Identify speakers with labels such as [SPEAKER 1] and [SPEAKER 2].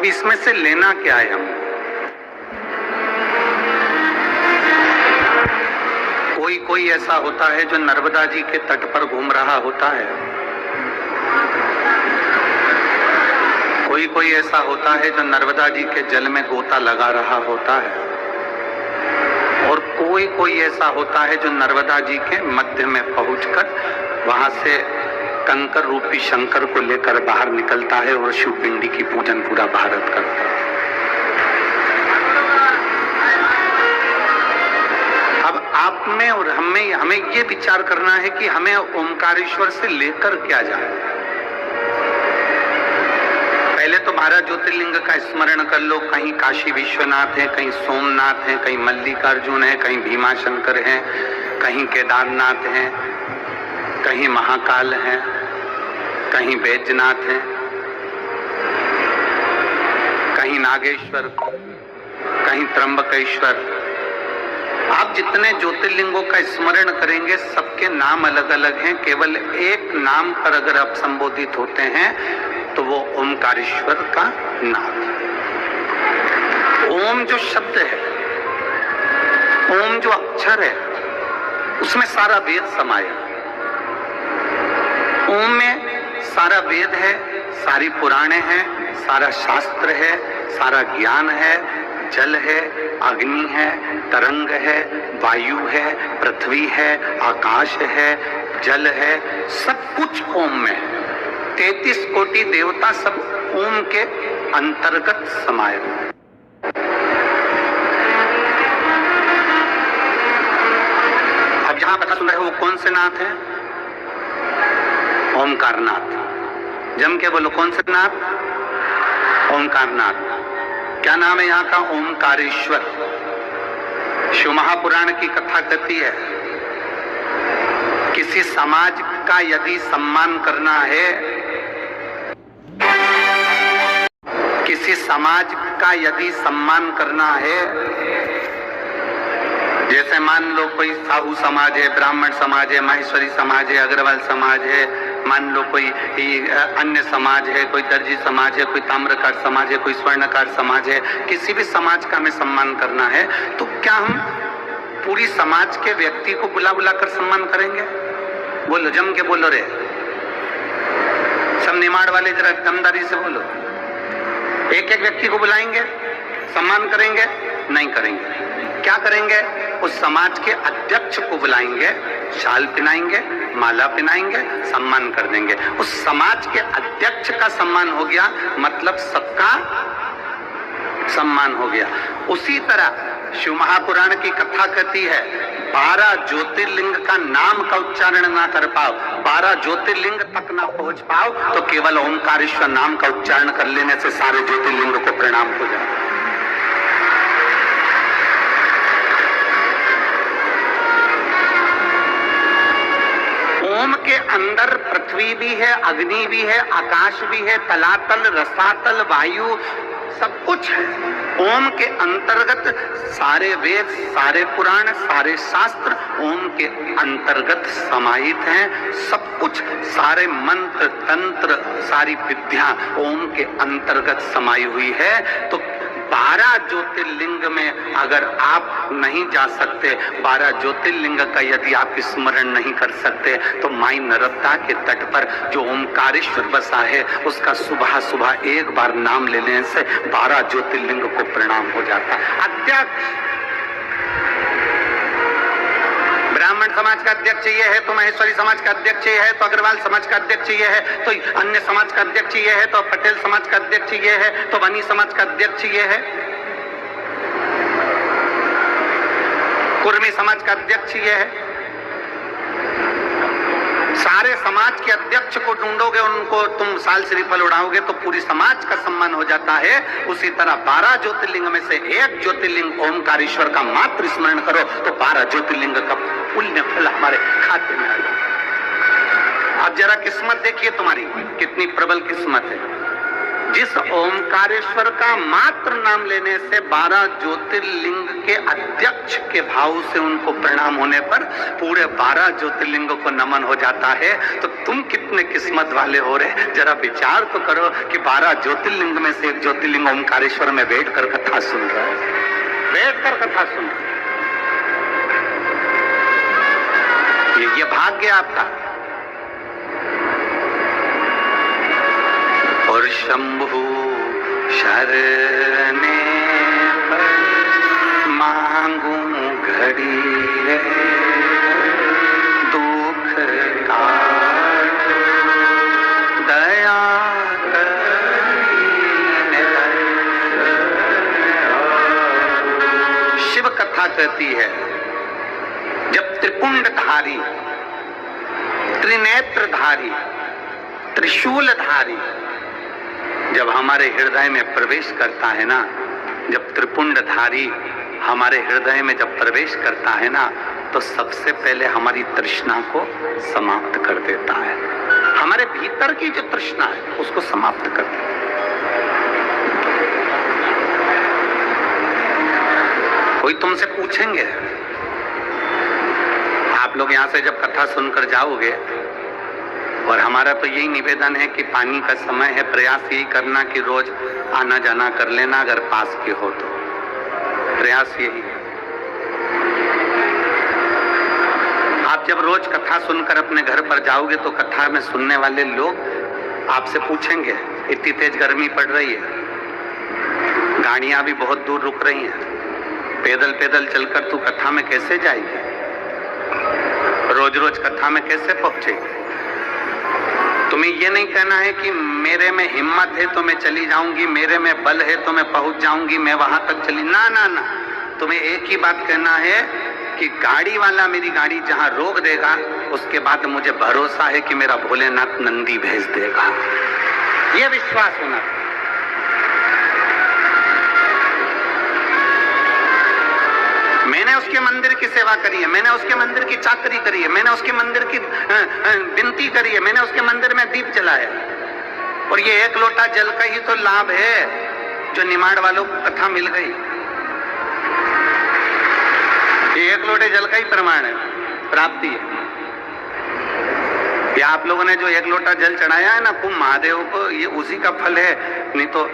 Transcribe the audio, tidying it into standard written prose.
[SPEAKER 1] अब इसमें से लेना क्या है हम? कोई ऐसा होता है जो नर्मदा जी के तट पर घूम रहा होता है, कोई ऐसा होता है जो नर्मदा जी के जल में गोता लगा रहा होता है, और कोई ऐसा होता है जो नर्मदा जी के मध्य में पहुंचकर वहां से कंकर रूपी शंकर को लेकर बाहर निकलता है और शिवपिंडी की पूजन पूरा भारत करता है। अब आप में और हमें ये विचार करना है कि हमें ओमकारेश्वर से लेकर क्या जाए। पहले तो 12 ज्योतिर्लिंग का स्मरण कर लो। कहीं काशी विश्वनाथ है, कहीं सोमनाथ है, कहीं मल्लिकार्जुन है, कहीं भीमाशंकर है, कहीं केदारनाथ है, कहीं महाकाल है, कहीं बैजनाथ है, कहीं नागेश्वर, कहीं त्र्यंबकेश्वर। आप जितने ज्योतिर्लिंगों का स्मरण करेंगे सबके नाम अलग अलग हैं। केवल एक नाम पर अगर आप संबोधित होते हैं तो वो ओमकारेश्वर का नाम है। ओम जो शब्द है, ओम जो अक्षर है, उसमें सारा वेद समाया। ओम में सारा वेद है, सारी पुराणे हैं, सारा शास्त्र है, सारा ज्ञान है, जल है, अग्नि है, तरंग है, वायु है, पृथ्वी है, आकाश है, जल है, सब कुछ ओम में है। 33 कोटि देवता सब ओम के अंतर्गत समाये। अब जहां कथा सुन रहे हो वो कौन से नाथ है? ओमकारनाथ। जम के बोलो, कौन से नाथ? ओमकारनाथ। क्या नाम है यहाँ का? ओमकारेश्वर। शिव महापुराण की कथा कहती है किसी समाज का यदि सम्मान करना है, किसी समाज का यदि सम्मान करना है, जैसे मान लो कोई साहू समाज है, ब्राह्मण समाज है, माहेश्वरी समाज है, अग्रवाल समाज है, मान लो कोई अन्य समाज है, कोई दर्जी समाज है, कोई ताम्रकार समाज है, कोई स्वर्णकार समाज है, किसी भी समाज का हमें सम्मान करना है तो क्या हम पूरी समाज के व्यक्ति को बुला कर सम्मान करेंगे? बोलो, जम के बोलो रे। सब निमाड़ वाले जरा दमदारी से बोलो। एक एक व्यक्ति को बुलाएंगे, सम्मान करेंगे? नहीं करेंगे। क्या करेंगे? उस समाज के अध्यक्ष को बुलाएंगे, शाल पहनाएंगे, माला पहनाएंगे, सम्मान कर देंगे। उस समाज के अध्यक्ष का सम्मान हो गया, मतलब सबका सम्मान हो गया। उसी तरह शिव महापुराण की कथा कहती है 12 ज्योतिर्लिंग का नाम का उच्चारण ना कर पाओ, 12 ज्योतिर्लिंग तक ना पहुंच पाओ तो केवल ओमकारेश्वर नाम का उच्चारण कर लेने से सारे ज्योतिर्लिंग को प्रणाम हो जाए। ओम के अंदर पृथ्वी भी है, अग्नि भी है, आकाश भी है, तलातल, रसातल, वायु, सब कुछ है। ओम के अंतर्गत सारे वेद, सारे पुराण, सारे शास्त्र ओम के अंतर्गत समाहित हैं। सब कुछ, सारे मंत्र, तंत्र, सारी विद्या ओम के अंतर्गत समाई हुई है। तो 12 ज्योतिर्लिंग में अगर आप नहीं जा सकते, 12 ज्योतिर्लिंग का यदि आप स्मरण नहीं कर सकते, तो माई नर्मदा के तट पर जो ओमकारेश्वर बसा है उसका सुबह सुबह एक बार नाम लेने से 12 ज्योतिर्लिंग को प्रणाम हो जाता है। अध्यक्ष ब्राह्मण समाज का अध्यक्ष ये है तो महेश्वरी समाज का अध्यक्ष ये है तो अग्रवाल समाज का अध्यक्ष ये है तो अन्य समाज का अध्यक्ष ये है तो पटेल समाज का अध्यक्ष ये है तो बनी समाज का अध्यक्ष ये है, कुर्मी समाज का अध्यक्ष ये है। सारे समाज के अध्यक्ष को ढूंढोगे, उनको तुम साल श्रीफल उड़ाओगे तो पूरी समाज का सम्मान हो जाता है। उसी तरह 12 ज्योतिर्लिंग में से एक ज्योतिर्लिंग ओमकारेश्वर का मात्र स्मरण करो तो 12 ज्योतिर्लिंग का पुण्य फल हमारे खाते में आ जाए। अब जरा किस्मत देखिए तुम्हारी कितनी प्रबल किस्मत है। जिस ओमकारेश्वर का मात्र नाम लेने से 12 ज्योतिर्लिंग के अध्यक्ष के भाव से उनको प्रणाम होने पर पूरे 12 ज्योतिर्लिंगों को नमन हो जाता है, तो तुम कितने किस्मत वाले हो रहे। जरा विचार तो करो कि 12 ज्योतिर्लिंग में से एक ज्योतिर्लिंग ओमकारेश्वर में बैठकर कथा सुन रहा है, बैठकर कथा सुन रहा है। ये भाग्य आपका। और शंभु शरणे पर मांगू घड़ी रे, दुख काट दया शिव कथा कहती है, जब त्रिपुंडधारी, त्रिनेत्रधारी, त्रिशूलधारी जब हमारे हृदय में प्रवेश करता है ना, जब त्रिपुंडधारी हमारे हृदय में जब प्रवेश करता है ना, तो सबसे पहले हमारी तृष्णा को समाप्त कर देता है। हमारे भीतर की जो तृष्णा है उसको समाप्त कर देता है। कोई तुमसे पूछेंगे, आप लोग यहां से जब कथा सुनकर जाओगे, और हमारा तो यही निवेदन है कि पानी का समय है, प्रयास यही करना कि रोज आना जाना कर लेना, अगर पास के हो तो प्रयास यही है। आप जब रोज कथा सुनकर अपने घर पर जाओगे तो कथा में सुनने वाले लोग आपसे पूछेंगे, इतनी तेज गर्मी पड़ रही है, गाड़ियां भी बहुत दूर रुक रही हैं, पैदल पैदल चलकर तू कथा में कैसे जाएगी, रोज रोज कथा में कैसे पहुंचेगी। तुम्हें ये नहीं कहना है कि मेरे में हिम्मत है तो मैं चली जाऊंगी, मेरे में बल है तो मैं पहुंच जाऊंगी, मैं वहां तक चली, ना ना ना। तुम्हें एक ही बात कहना है कि गाड़ी वाला मेरी गाड़ी जहां रोक देगा, उसके बाद मुझे भरोसा है कि मेरा भोलेनाथ नंदी भेज देगा। यह विश्वास होना। मैंने उसके मंदिर की सेवा करी है, मैंने उसके मंदिर की चाकरी करी है, मैंने उसके मंदिर की विनती करी है, मैंने उसके मंदिर में दीप जलाया, और ये एक लोटा जल का ही तो लाभ है जो निमाड़ वालों को कथा मिल गई। ये एक लोटे जल का ही प्रमाण है, प्राप्ति है। ये आप लोगों ने जो एक लोटा जल चढ़ाया है ना कुंभ महादेव को, ये उसी का फल है। नहीं तो